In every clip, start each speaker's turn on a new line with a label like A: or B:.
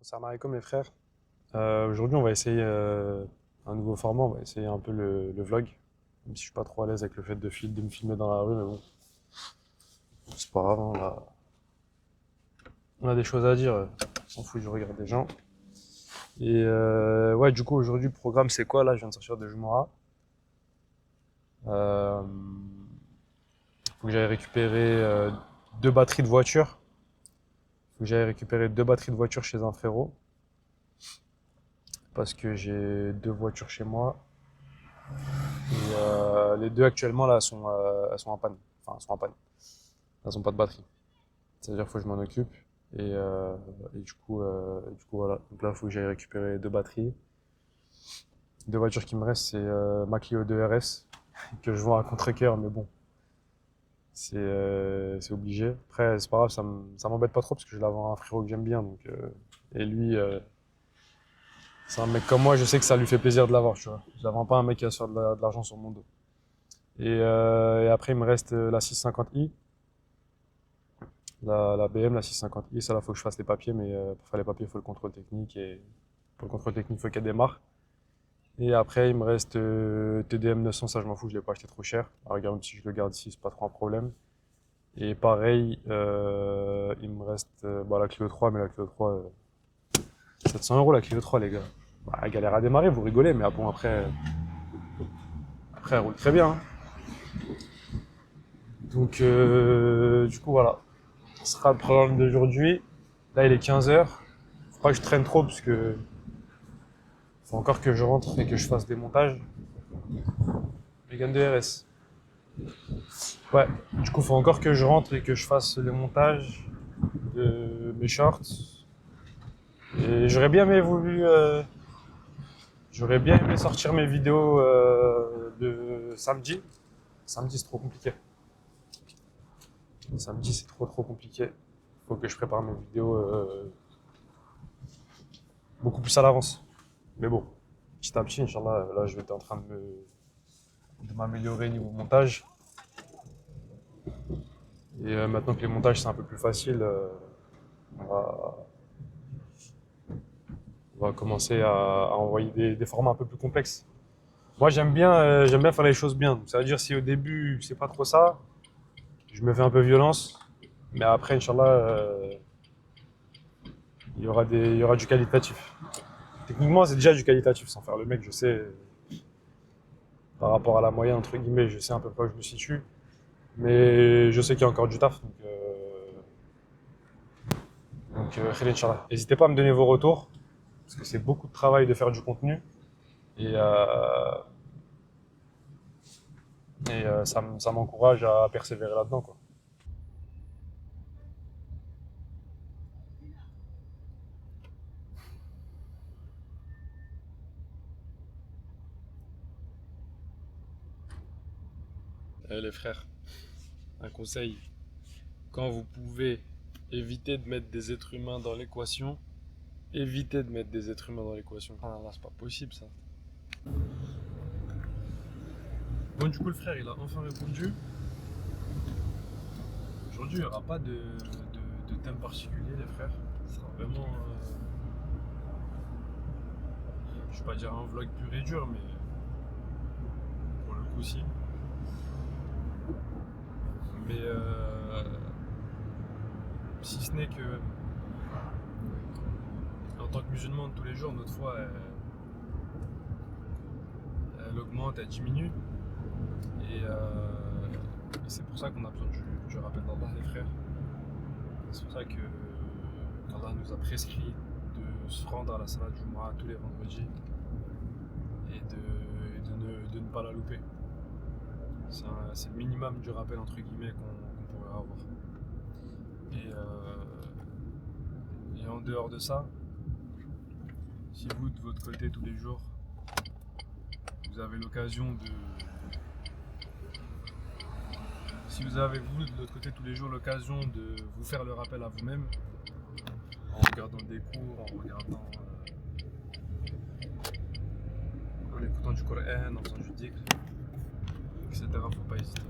A: Salam alaikum les frères. Aujourd'hui on va essayer un nouveau format, on va essayer un peu le vlog. Même si je suis pas trop à l'aise avec le fait de me filmer dans la rue, mais bon, c'est pas grave, hein, on a des choses à dire, on s'en fout du regard des gens. Et ouais, du coup aujourd'hui le programme c'est quoi là? Je viens de sortir de Jumara. Euh, Faut que j'aille récupérer deux batteries de voiture. Faut que j'aille récupérer deux batteries de voiture chez un frérot. Parce que j'ai deux voitures chez moi. Et les deux actuellement là elles sont en panne. Enfin, elles sont en panne. Elles n'ont pas de batterie. C'est-à-dire qu'il faut que je m'en occupe. Et du coup voilà. Donc là, il faut que j'aille récupérer deux batteries. Deux voitures qui me restent, c'est ma Clio 2 RS, que je vends à contre-cœur, mais bon, c'est obligé. Après, c'est pas grave, ça m'embête pas trop parce que je la vends à un frérot que j'aime bien. Et lui, c'est un mec comme moi, je sais que ça lui fait plaisir de l'avoir, tu vois. Je la vends pas à un mec qui va se faire de l'argent sur mon dos. Et après, il me reste la 650i. La BM, la 650i, ça là, faut que je fasse les papiers, mais pour faire les papiers, il faut le contrôle technique. Et pour le contrôle technique, il faut qu'elle démarre. Et après, il me reste TDM 900, ça je m'en fous, je l'ai pas acheté trop cher. Alors, regarde, même si je le garde ici, c'est pas trop un problème. Et pareil, il me reste bah, la Clio 3, mais la Clio 3, 700 € la Clio 3, les gars. Bah, elle galère à démarrer, vous rigolez, mais bon, après elle roule très bien, hein. Donc, du coup, voilà. Ce sera le programme d'aujourd'hui. Là, il est 15 h. Faut pas que je traîne trop, parce que faut encore que je rentre et que je fasse des montages. Mégane de RS. Ouais, du coup, faut encore que je rentre et que je fasse les montages de mes shorts. Et j'aurais bien aimé sortir mes vidéos de samedi. Samedi, c'est trop compliqué. Samedi, c'est trop compliqué. Faut que je prépare mes vidéos beaucoup plus à l'avance. Mais bon, petit à petit, Inch'Allah, là, je vais être en train de m'améliorer niveau montage. Et maintenant que les montages, c'est un peu plus facile, on va, on va commencer à envoyer des formats un peu plus complexes. Moi, j'aime bien faire les choses bien. Donc, ça veut dire si au début, c'est pas trop ça, je me fais un peu violence. Mais après, Inch'Allah, il y aura du qualitatif. Techniquement, c'est déjà du qualitatif sans faire le mec, je sais, par rapport à la moyenne, entre guillemets, je sais à peu près où je me situe. Mais je sais qu'il y a encore du taf. Khair, Inch'Allah. N'hésitez pas à me donner vos retours, parce que c'est beaucoup de travail de faire du contenu. Et, ça m'encourage à persévérer là-dedans, quoi. Les frères, un conseil, quand vous pouvez éviter de mettre des êtres humains dans l'équation, évitez de mettre des êtres humains dans l'équation. Ah là, c'est pas possible ça. Bon, du coup, le frère, il a enfin répondu. Aujourd'hui, il n'y aura pas de thème particulier, les frères. Ce sera vraiment, je vais pas dire un vlog pur et dur, mais pour le coup, si. Mais si ce n'est que, en tant que musulman de tous les jours, notre foi, elle augmente, elle diminue. Et c'est pour ça qu'on a besoin du rappel d'Allah, les frères. C'est pour ça que qu'Allah nous a prescrit de se rendre à la salat Jumu'ah tous les vendredis de ne pas la louper. C'est le minimum du rappel entre guillemets qu'on pourrait avoir. Et en dehors de ça, si vous, de votre côté, tous les jours, vous avez l'occasion de... Si vous avez, vous, de l'autre côté, tous les jours, l'occasion de vous faire le rappel à vous-même, en regardant des cours, en regardant... en écoutant du Coran, en faisant du dhikr, etc., faut pas hésiter.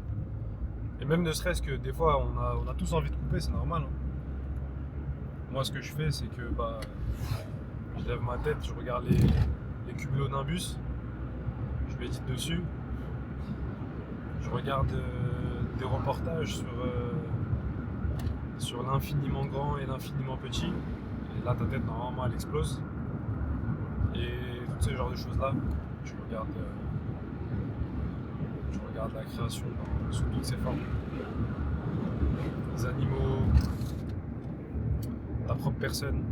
A: Et même ne serait-ce que des fois, on a tous envie de couper, c'est normal. Hein. Moi, ce que je fais, c'est que je lève ma tête, je regarde les cumulonimbus, je médite dessus, je regarde des reportages sur l'infiniment grand et l'infiniment petit. Et là, ta tête, normalement, elle explose. Et tous ces genres de choses-là, je regarde la création sous toutes ses formes. Les animaux, ta propre personne,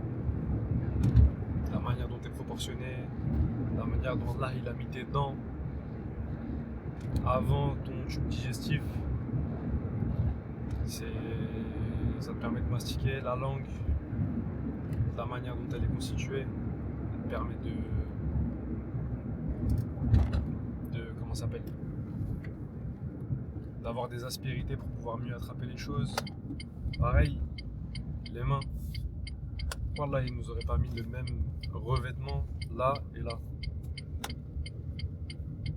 A: la manière dont tu es proportionné, la manière dont Allah il a mis tes dents avant ton tube digestif. Ça te permet de mastiquer la langue, la manière dont elle est constituée, elle te permet de comment ça s'appelle, d'avoir des aspérités pour pouvoir mieux attraper les choses. Pareil, les mains. Wallah, ils nous auraient pas mis le même revêtement là et là.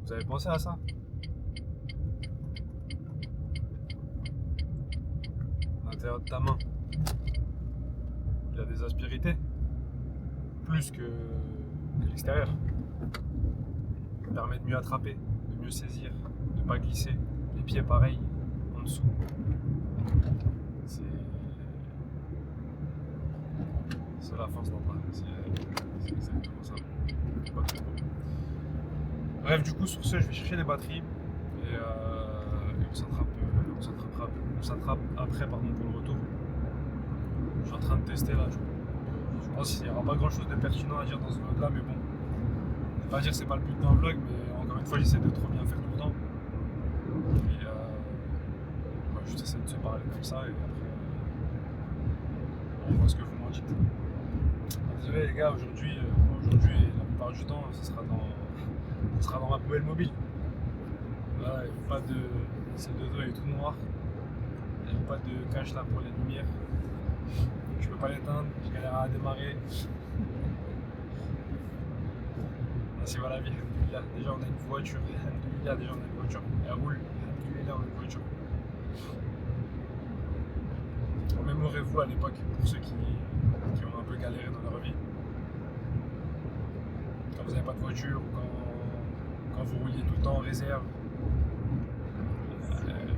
A: Vous avez pensé à ça? À l'intérieur de ta main, il y a des aspérités, plus que l'extérieur. Ça permet de mieux attraper, de mieux saisir, de ne pas glisser. Les pieds pareil, en dessous. C'est la force d'en parler, c'est exactement ça. Pas trop beau. Bref, du coup, sur ce, je vais chercher les batteries et on s'attrape après pour le retour. Je suis en train de tester là. Je pense qu'il n'y aura pas grand chose de pertinent à dire dans ce vlog là, mais bon. Je vais pas dire que c'est pas le but d'un vlog, mais encore une fois, j'essaie de trop bien faire tout le temps. Et juste essayer de se parler comme ça et après on voit ce que vous m'en dites. Désolé les gars, aujourd'hui la plupart du temps ce sera dans ma poubelle mobile. Là, il n'y a pas de. C'est dedans, il est tout noir. Il n'y a pas de cache là pour les lumières. Je peux pas l'éteindre, je galère à démarrer. Ainsi va la vie, alhamdoulilah. Déjà on a une voiture, alhamdoulilah, déjà on a une voiture. Elle roule, alhamdoulilah, on a une voiture. Remémorez-vous à l'époque, pour ceux qui ont un peu galéré dans leur vie. Quand vous n'avez pas de voiture ou quand vous rouliez tout le temps en réserve.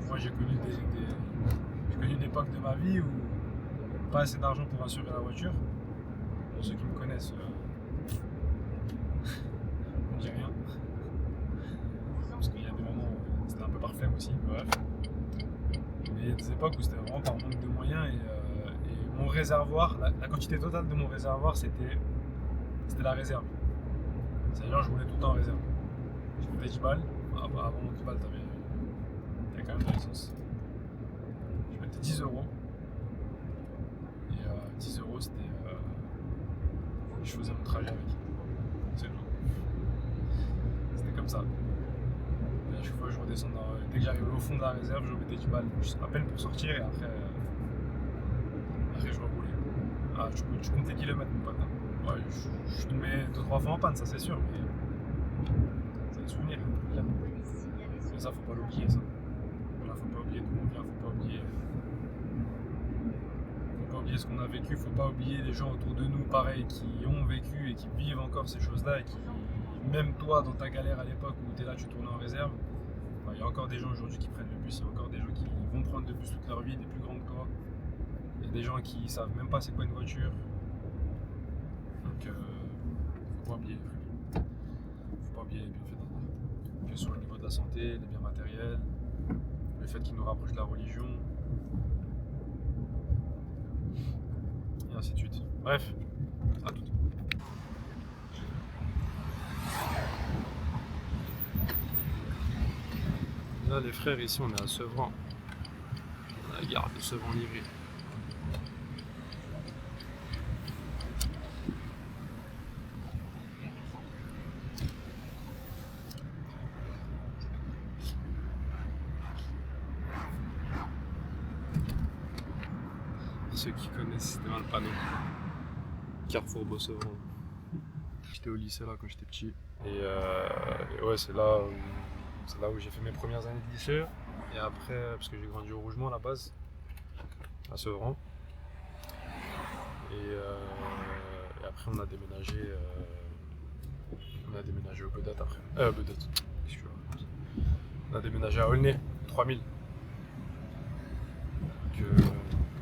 A: Moi j'ai connu une époque de ma vie où pas assez d'argent pour assurer la voiture. Pour ceux qui me connaissent, on dit rien. Parce qu'il y a des moments où c'était un peu par flemme aussi, bref. Mais il y a des époques où c'était vraiment par manque de moyens et mon réservoir, la quantité totale de mon réservoir c'était la réserve. C'est-à-dire je roulais tout le temps en réserve. Je mettais 10 balles, avant 10 balles t'avais quand même de l'essence. Je mettais 10 euros. Et 10 euros c'était. Je faisais mon trajet avec. C'est tout. C'était comme ça. Et à chaque fois je redescends dès que j'arrivais au fond de la réserve, je mettais 10 balles. Juste à peine pour sortir et après je reroulais. Ah, tu comptes les kilomètres mon pote. Hein. Ouais, je tombais 2-3 fois en panne, ça c'est sûr, mais c'est un souvenir. Mais ça faut pas l'oublier ça. Voilà, faut pas oublier d'où on vient, faut pas oublier ce qu'on a vécu, faut pas oublier les gens autour de nous pareil qui ont vécu et qui vivent encore ces choses-là et qui, même toi dans ta galère à l'époque où tu es là, tu tournais en réserve, il y a encore des gens aujourd'hui qui prennent le bus, il y a encore des gens qui vont prendre le bus toute leur vie, des plus grands que toi. Il y a des gens qui savent même pas c'est quoi une voiture. Donc faut pas oublier les trucs. Faut pas oublier les bienfaits d'Allah. Que ce soit au niveau de la santé, les biens matériels, le fait qu'il nous rapproche de la religion. Et ainsi de suite. Bref, à tout. Là les frères, ici on est à Sevran. On a la gare de Sevran-Livry. ceux qui connaissent, c'était mal panneau. Carrefour Beau-Sevran. J'étais au lycée là quand j'étais petit. Et ouais, c'est là où j'ai fait mes premières années de lycée. Et après, parce que j'ai grandi au Rougemont à la base, à Sevran. Et après, on a déménagé au Bedat après. Bedat. Excuse-moi. On a déménagé à Aulnay, 3000. Donc,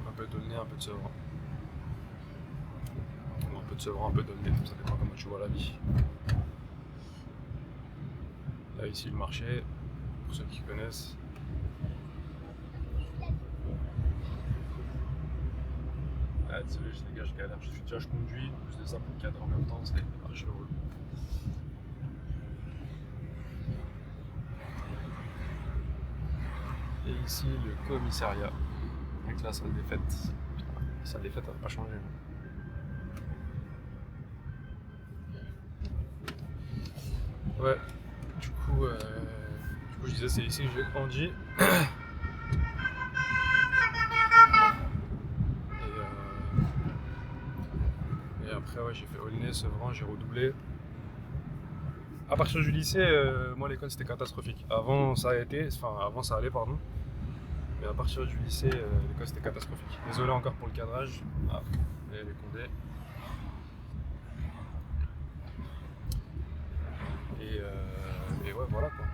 A: un peu d'Aulnay, un peu de Sevran. Ou un peu de Sevran, un peu d'Aulnay, ça dépend comment tu vois la vie. Là, ici, le marché, pour ceux qui connaissent. Ah, désolé, les gars, je galère. Je conduis, en plus de ça, pour le cadre en même temps, c'est archi relou. Et ici, le commissariat, avec la salle des fêtes. Putain, la salle des fêtes, elle n'a pas changé. Ouais, du coup, je disais, c'est ici que j'ai grandi. Et, et après, ouais, j'ai fait Aulnay, Sevran, j'ai redoublé. À partir du lycée, moi, l'école, c'était catastrophique. Avant, ça allait, pardon. Mais à partir du lycée, l'école, c'était catastrophique. Désolé encore pour le cadrage. Ah, et les condés. Et ouais, voilà quoi.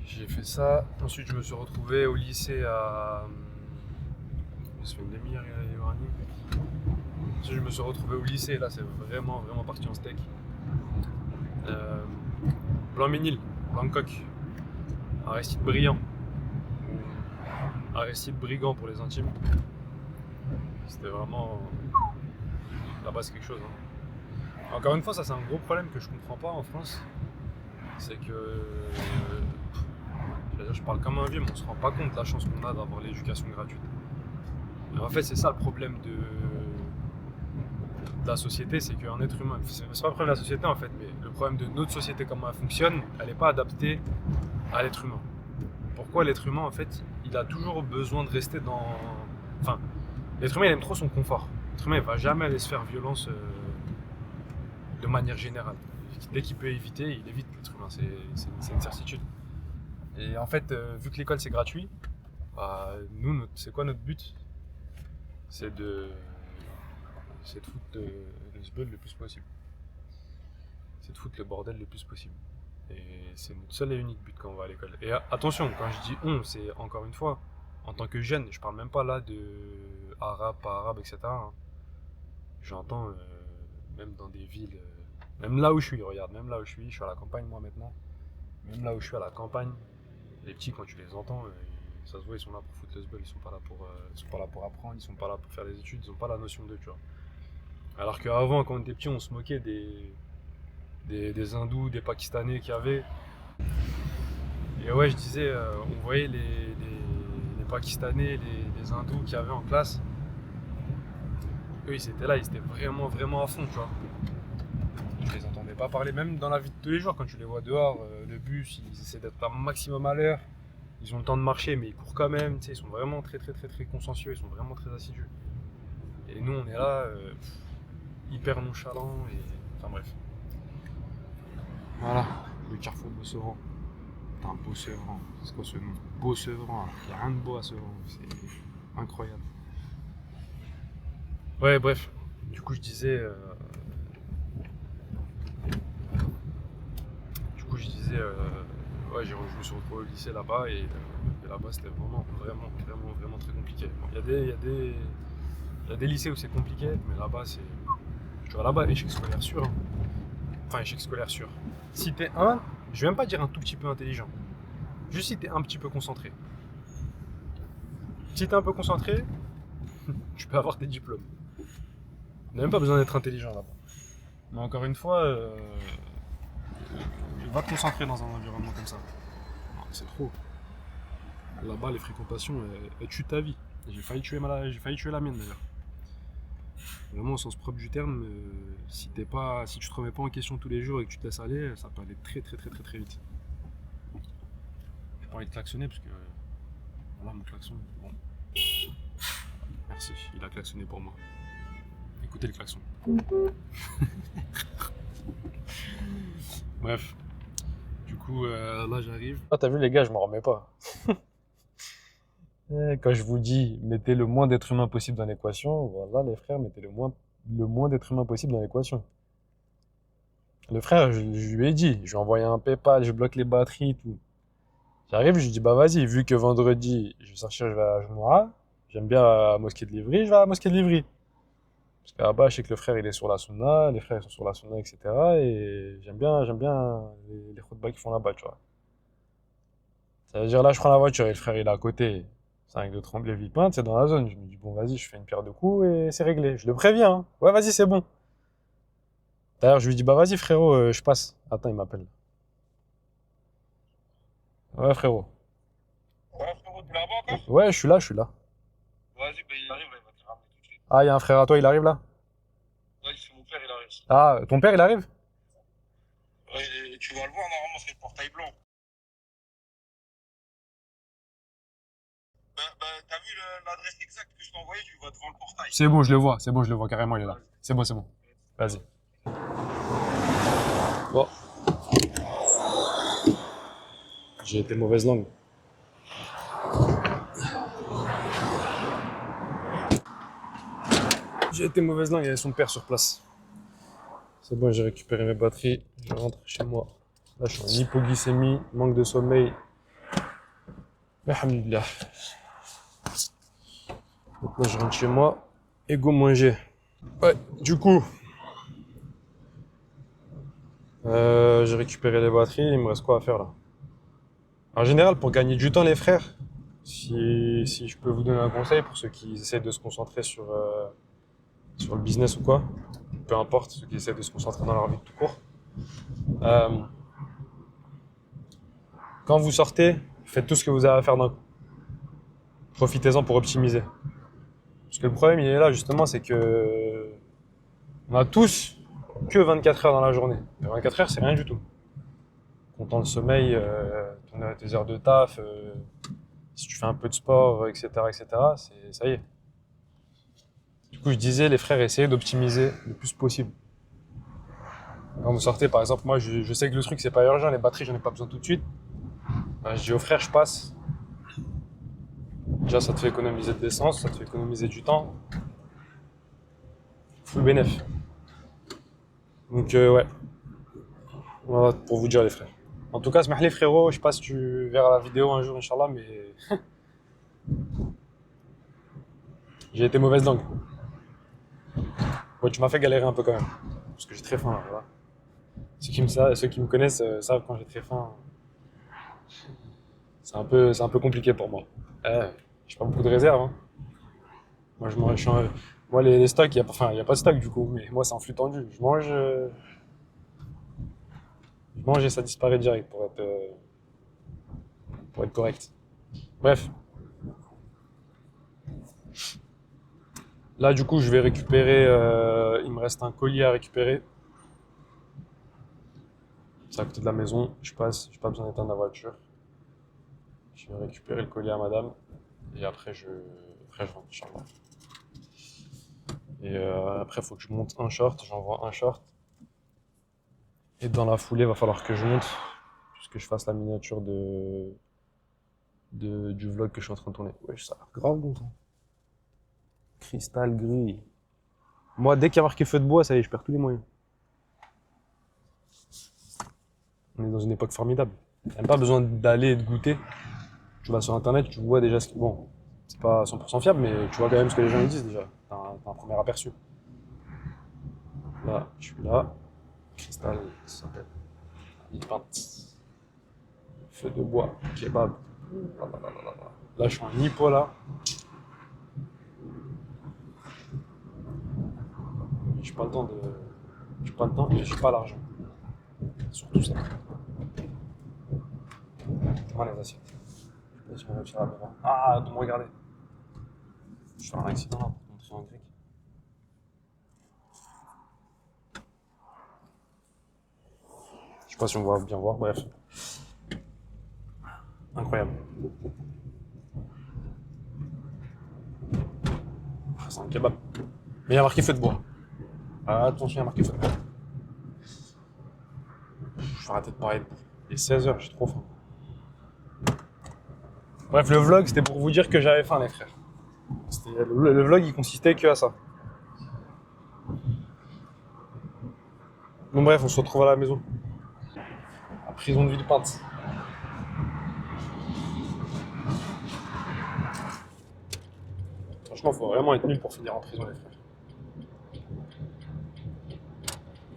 A: J'ai fait ça. Ensuite, je me suis retrouvé au lycée à. Ça fait une demi-heure, Yorani. Ensuite, je me suis retrouvé au lycée. Et là, c'est vraiment, vraiment parti en steak. Blanc-Ménil, Bangkok, Aristide Briand. Aristide Brigand pour les intimes. C'était vraiment. Là-bas, c'est quelque chose. Hein. Encore une fois, ça, c'est un gros problème que je comprends pas en France. C'est que. Je parle comme un vieux, mais on se rend pas compte de la chance qu'on a d'avoir l'éducation gratuite. Et en fait, c'est ça le problème de la société, c'est qu'un être humain, c'est pas le problème de la société en fait, mais le problème de notre société, comment elle fonctionne, elle n'est pas adaptée à l'être humain. Pourquoi l'être humain, en fait, il a toujours besoin de rester dans. Enfin, l'être humain, il aime trop son confort. L'être humain, il va jamais aller se faire violence de manière générale. Dès qu'il peut éviter, il évite l'être humain, c'est une certitude. Et en fait, vu que l'école c'est gratuit, bah, nous, c'est quoi notre but? C'est de foutre le zbeul le plus possible. C'est de foutre le bordel le plus possible. Et c'est notre seul et unique but quand on va à l'école. Et attention, quand je dis on, c'est encore une fois, en tant que jeune, je parle même pas là de arabe, pas arabe, etc. Hein. J'entends même dans des villes, même là où je suis, regarde, même là où je suis à la campagne moi maintenant, même là où je suis à la campagne, les petits quand tu les entends, ça se voit, ils sont là pour foutre le zbeul, ils sont pas là pour apprendre, ils sont pas là pour faire des études, ils ont pas la notion d'eux, tu vois. Alors qu'avant, quand on était petit, on se moquait des hindous, des pakistanais qu'il y avait. Et ouais, je disais, on voyait les pakistanais, les hindous qu'il y avait en classe. Eux, ils étaient là, ils étaient vraiment, vraiment à fond, tu vois. Je les entendais pas parler, même dans la vie de tous les jours, quand tu les vois dehors, le bus, ils essaient d'être un maximum à l'heure. Ils ont le temps de marcher, mais ils courent quand même, tu sais, ils sont vraiment très, très, très, très consciencieux, ils sont vraiment très assidus. Et nous, on est là, hyper nonchalants, et. Enfin bref. Voilà, le carrefour Beau-Sevran. Putain, Beau-Sevran, c'est quoi ce nom? Beau-Sevran, alors qu'il n'y a rien de beau à Sevran, c'est incroyable. Ouais, bref, du coup, je disais. Ouais, je me suis retrouvé au lycée là-bas, et là-bas, c'était vraiment, vraiment, vraiment, vraiment très compliqué. Bon, il y a des lycées où c'est compliqué, mais là-bas, c'est. Tu vois, là-bas, échec scolaire sûr. Hein. Enfin, échec scolaire sûr. Si t'es je vais même pas dire un tout petit peu intelligent. Juste si t'es un petit peu concentré. Si t'es un peu concentré, tu peux avoir tes diplômes. On n'a même pas besoin d'être intelligent là-bas. Mais encore une fois, va te concentrer dans un environnement comme ça. Non, c'est trop. Là-bas, les fréquentations, elles tuent ta vie. J'ai failli tuer la mienne d'ailleurs. Vraiment, au sens propre du terme, si tu te remets pas en question tous les jours et que tu te laisses aller, ça peut aller très très très très très vite. J'ai pas envie de klaxonner parce que voilà mon klaxon. Bon. Merci, il a klaxonné pour moi. Écoutez le klaxon. Bref, du coup, là j'arrive. Ah, t'as vu les gars, je m'en remets pas. Quand je vous dis, mettez le moins d'êtres humains possible dans l'équation, voilà les frères, mettez le moins d'êtres humains possible dans l'équation. Le frère, je lui ai dit, je lui ai envoyé un PayPal, je bloque les batteries, tout. J'arrive, je lui dis, bah vas-y, vu que vendredi, je vais sortir, je vais à Jumoura, j'aime bien la mosquée de Livry, je vais à la mosquée de Livry. Parce qu'à bas, je sais que le frère, il est sur la sunna, les frères, ils sont sur la sunna, etc. Et j'aime bien les khutbahs qu'ils font là-bas, tu vois. Ça veut dire, là, je prends la voiture et le frère, il est à côté. 5 de Tremblay, Villepinte, c'est dans la zone. Je me dis, bon, vas-y, je fais une pierre de coups et c'est réglé. Je le préviens, hein. Ouais, vas-y, c'est bon. D'ailleurs, je lui dis, bah vas-y, frérot, je passe. Attends, il m'appelle. Ouais, frérot.
B: Ouais, frérot, t'es là-bas encore?
A: Ouais, je suis là, je suis là.
B: Vas-y, ben il arrive, là, il va te ramener tout de suite.
A: Ah, il y a un frère à toi, il arrive là?
B: Ouais, c'est mon père, il arrive.
A: Ah, ton père, il arrive?
B: Ouais, et tu vas le voir, normalement, c'est le portail blanc. T'as vu l'adresse exacte que je t'ai envoyée, tu vas devant le portail.
A: C'est bon, je le vois carrément, il est là. C'est bon, c'est bon. Vas-y. Bon, j'ai été mauvaise langue. J'ai été mauvaise langue, il y avait son père sur place. C'est bon, j'ai récupéré mes batteries, je rentre chez moi. Là, je suis en hypoglycémie, manque de sommeil. Mais alhamdoulilah. Donc là, je rentre chez moi et go manger. Ouais, du coup, j'ai récupéré les batteries, il me reste quoi à faire là? En général, pour gagner du temps, les frères, si je peux vous donner un conseil pour ceux qui essaient de se concentrer sur le business ou quoi, peu importe, ceux qui essaient de se concentrer dans leur vie tout court, euh, quand vous sortez, faites tout ce que vous avez à faire d'un coup. Profitez-en pour optimiser. Parce que le problème, il est là justement, c'est que on a tous que 24 heures dans la journée. Et 24 heures, c'est rien du tout. Comptant le sommeil, tes heures de taf, si tu fais un peu de sport, etc., etc., ça y est. Du coup, je disais, les frères, essayez d'optimiser le plus possible. Quand vous sortez, par exemple, moi, je sais que le truc, c'est pas urgent, les batteries, j'en ai pas besoin tout de suite. Ben, je dis aux frères, je passe. Déjà, ça te fait économiser de l'essence, ça te fait économiser du temps. Full bénéf. Donc, ouais. Voilà pour vous dire, les frères. En tout cas, smah les frérots, je sais pas si tu verras la vidéo un jour, Inch'Allah, mais j'ai été mauvaise langue. Ouais, tu m'as fait galérer un peu quand même. Parce que j'ai très faim, là, voilà. Ceux qui me connaissent savent quand j'ai très faim. C'est un peu compliqué pour moi. J'ai pas beaucoup de réserve, hein. Moi, moi les stocks, enfin, y a pas de stock du coup, mais moi, c'est en flux tendu. Je mange et ça disparaît direct pour être correct. Bref. Là, du coup, je vais récupérer. Il me reste un colis à récupérer. C'est à côté de la maison. Je passe. J'ai pas besoin d'éteindre la voiture. Je vais récupérer le colis à madame. Et après, après, je rentre, Inch'Allah. Et après, il faut que je monte un short. J'envoie un short. Et dans la foulée, il va falloir que je monte. Puisque je fasse la miniature du vlog que je suis en train de tourner. Ouais, ça a l'air grave bon, ça. Cristal gris. Moi, dès qu'il y a marqué feu de bois, ça y est, je perds tous les moyens. On est dans une époque formidable. T'as même pas besoin d'aller et de goûter. Tu vas sur internet, tu vois déjà ce qui. Bon, c'est pas 100% fiable, mais tu vois quand même ce que les gens ils disent déjà. T'as un premier aperçu. Là, je suis là. Cristal, ça s'appelle. Villepinte. Feu de bois, kebab. Là, je suis en hippo là. J'ai pas le temps de. J'ai pas le temps et j'ai pas l'argent. Surtout ça. Comment les assiettes? Je vais réussir à la maison. Ah, de me regarder. Je fais un accident là pour te montrer en grec. Je sais pas si on va bien voir, bref. Incroyable. c'est un kebab. Mais il y a marqué feu de bois. Ah, attention, il y a marqué feu de bois. Je vais arrêter de parler. Il est 16h, j'ai trop faim. Bref, le vlog, c'était pour vous dire que j'avais faim, les frères. Le vlog, il consistait que à ça. Bon, bref, on se retrouve à la maison. La prison de Villepinte. Franchement, faut vraiment être nul pour finir en prison, les frères.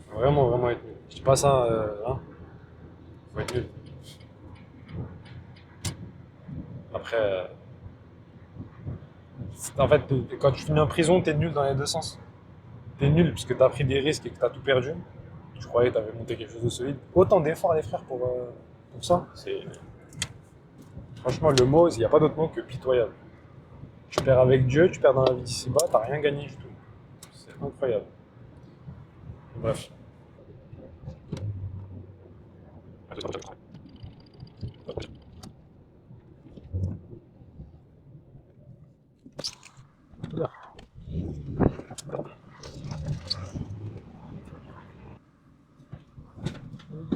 A: Faut vraiment, vraiment être nul. Je dis pas ça, hein. Faut être nul. Après, en fait, quand tu finis en prison, t'es nul dans les deux sens. T'es nul puisque t'as pris des risques et que t'as tout perdu. Tu croyais que t'avais monté quelque chose de solide. Autant d'efforts, les frères, pour ça. C'est... Franchement, le mot, il n'y a pas d'autre mot que pitoyable. Tu perds avec Dieu, tu perds dans la vie d'ici-bas, t'as rien gagné du tout. C'est incroyable. Bref.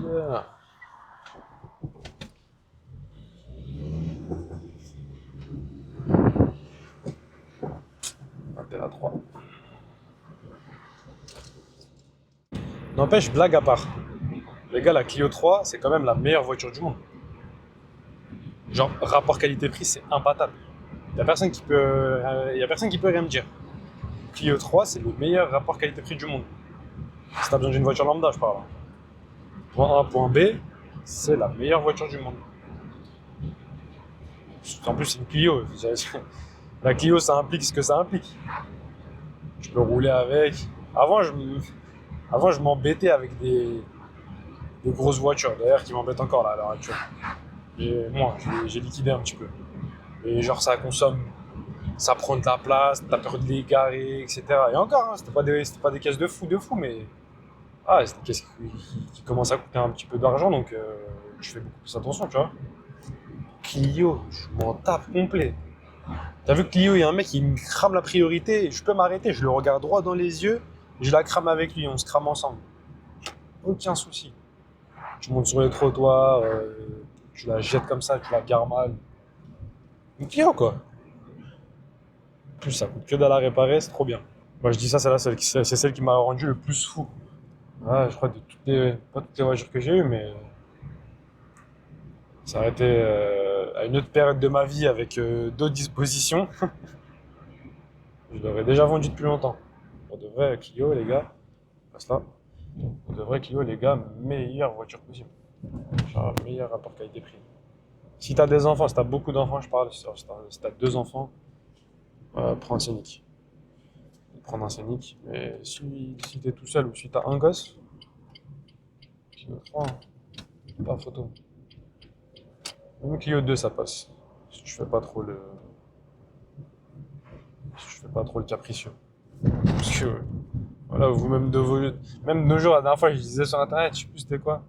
A: Yeah. Appel à 3. N'empêche, blague à part. Les gars, la Clio 3, c'est quand même la meilleure voiture du monde. Genre, rapport qualité-prix, c'est imbattable. Il n'y a personne qui peut rien me dire. Clio 3, c'est le meilleur rapport qualité-prix du monde. Si t'as besoin d'une voiture lambda, je parle. Point A, point B, c'est la meilleure voiture du monde. En plus, c'est une Clio. La Clio, ça implique ce que ça implique. Je peux rouler avec. Avant, je m'embêtais avec des grosses voitures, d'ailleurs, qui m'embêtent encore là, à l'heure actuelle. Et moi, j'ai liquidé un petit peu. Et genre, ça consomme, ça prend de la place, t'as peur de les garer, etc. Et encore, hein, c'était pas des caisses de fou, mais c'est des caisses qui commencent à coûter un petit peu d'argent, donc je fais beaucoup plus attention, tu vois. Clio, je m'en tape complet. T'as vu que Clio, il y a un mec qui me crame la priorité, je peux m'arrêter, je le regarde droit dans les yeux, je la crame avec lui, on se crame ensemble. Aucun souci. Tu montes sur les trottoirs, tu la jettes comme ça, tu la gares mal. Une Clio, quoi. En plus, ça coûte que dalle à réparer, c'est trop bien. Moi, je dis ça, c'est celle qui m'a rendu le plus fou. Ouais, je crois de pas toutes les voitures que j'ai eues, mais ça a été à une autre période de ma vie avec d'autres dispositions. Je l'aurais déjà vendu depuis longtemps. Pour de vrai, Clio, les gars, passe là. Pour de vrai, Clio, les gars, meilleure voiture possible. Genre, meilleur rapport qualité-prix. Si t'as des enfants, si t'as beaucoup d'enfants, je parle, si t'as 2 enfants, prends un Scénic. Prendre un Scénic. Mais si t'es tout seul ou si t'as un gosse, Clio 3, pas photo. Même Clio 2, ça passe. Si tu fais pas trop le capricieux. Parce que, voilà, vous-même même de nos jours, la dernière fois, je disais sur internet, je sais plus c'était quoi.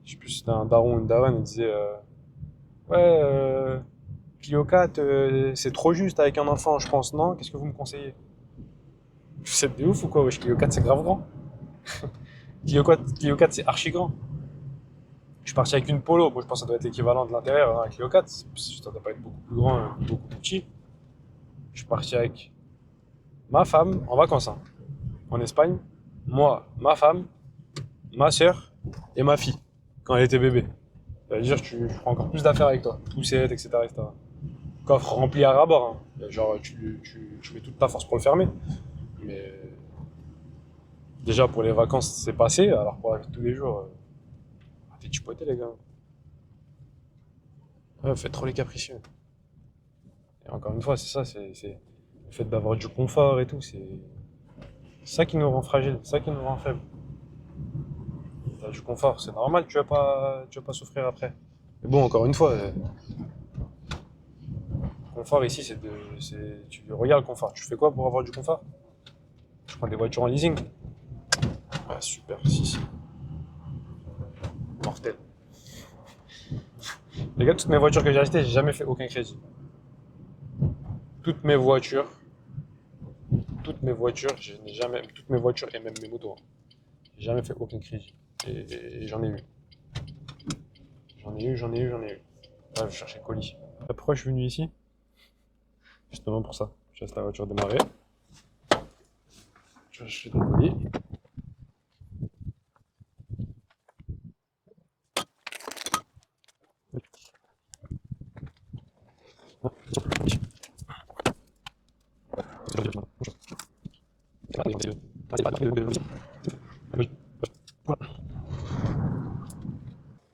A: Je sais plus si c'était un daron ou une daronne, il disait ouais, Clio 4, c'est trop juste avec un enfant, je pense, non? Qu'est-ce que vous me conseillez? Vous êtes des ouf ou quoi? Wesh, Clio 4, c'est grave grand. Clio 4, c'est archi grand. Je suis parti avec une Polo, bon, je pense que ça doit être l'équivalent de l'intérieur, hein, Clio 4, ça doit pas être beaucoup plus grand, beaucoup plus petit. Je suis parti avec ma femme en vacances, hein, en Espagne, moi, ma femme, ma soeur et ma fille, quand elle était bébé. Ça veut dire que tu prends encore plus d'affaires avec toi, poussette, etc., etc. Coffre rempli à ras-bord, hein. Genre tu mets toute ta force pour le fermer. Mais déjà pour les vacances c'est passé, alors pour la vie de tous les jours, t'es chipoté les gars. Ouais, faites trop les capricieux. Et encore une fois, c'est ça, c'est le fait d'avoir du confort et tout, c'est ça qui nous rend fragiles, c'est ça qui nous rend faibles. T'as du confort, c'est normal, tu vas pas souffrir après. Mais bon, encore une fois, le confort ici, tu regardes le confort. Tu fais quoi pour avoir du confort? Je prends des voitures en leasing. Ouais, super, si. Mortel. Les gars, toutes mes voitures que j'ai achetées, j'ai jamais fait aucun crédit. Toutes mes voitures, toutes mes voitures, toutes mes voitures et même mes motos, hein. J'ai jamais fait aucun crédit. Et j'en ai eu. J'en ai eu. Là, je cherchais colis. Pourquoi je suis venu ici? Justement pour ça. Je laisse la voiture démarrer. Je vais chercher ton colis.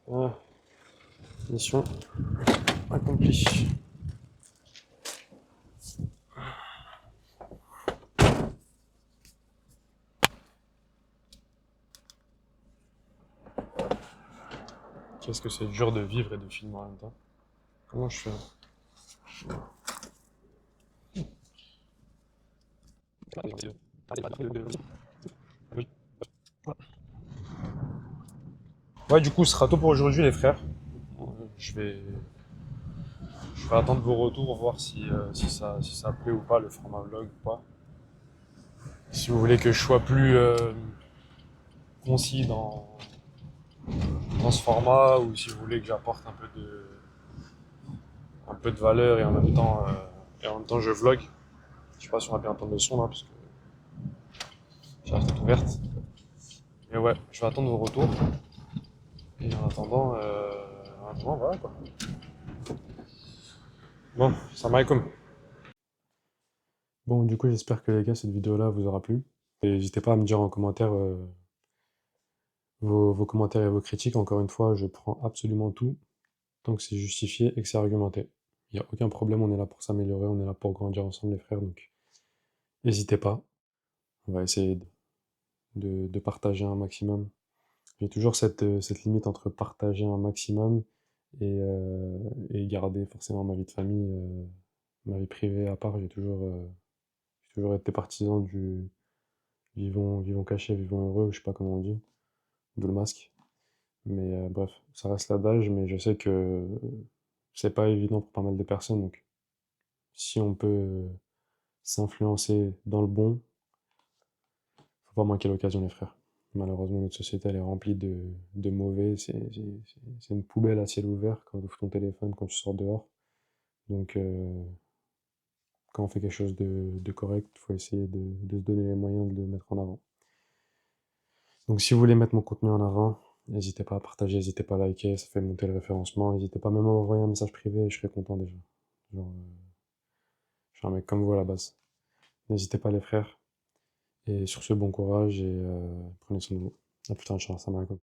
A: Ah, mission accomplie. Qu'est-ce que c'est dur de vivre et de filmer en même temps. Comment je fais? Ouais, du coup, ce sera tout pour aujourd'hui, les frères. Je vais, je vais attendre vos retours, voir si ça plaît ou pas, le format vlog ou pas. Si vous voulez que je sois plus concis dans ce format, ou si vous voulez que j'apporte un peu de valeur et en même temps je vlog. Je sais pas si on va bien entendre le son là, parce que j'ai la fenêtre ouverte. Mais ouais, je vais attendre vos retours. Et en attendant, voilà quoi. Bon, salam alaikum. Bon, du coup, j'espère que les gars, cette vidéo-là vous aura plu. Et n'hésitez pas à me dire en commentaire vos commentaires et vos critiques. Encore une fois, je prends absolument tout tant que c'est justifié et que c'est argumenté. Il n'y a aucun problème, on est là pour s'améliorer, on est là pour grandir ensemble, les frères. Donc, n'hésitez pas. On va essayer de partager un maximum. J'ai toujours cette limite entre partager un maximum et garder forcément ma vie de famille, ma vie privée à part. J'ai toujours été partisan du vivons cachés, vivons heureux, je sais pas comment on dit, d'où le masque. Mais bref, ça reste l'adage, mais je sais que c'est pas évident pour pas mal de personnes. Donc, si on peut s'influencer dans le bon, faut pas manquer l'occasion, les frères. Malheureusement, notre société, elle est remplie de mauvais. C'est une poubelle à ciel ouvert quand tu ouvres ton téléphone, quand tu sors dehors. Donc, quand on fait quelque chose de correct, il faut essayer de se donner les moyens de le mettre en avant. Donc, si vous voulez mettre mon contenu en avant, n'hésitez pas à partager, n'hésitez pas à liker, ça fait monter le référencement. N'hésitez pas même à m'envoyer un message privé, je serai content déjà. Genre, je suis un mec comme vous à la base. N'hésitez pas, les frères. Et sur ce, bon courage et prenez soin de vous. À plus tard, Inch'Allah. Salam alaikum.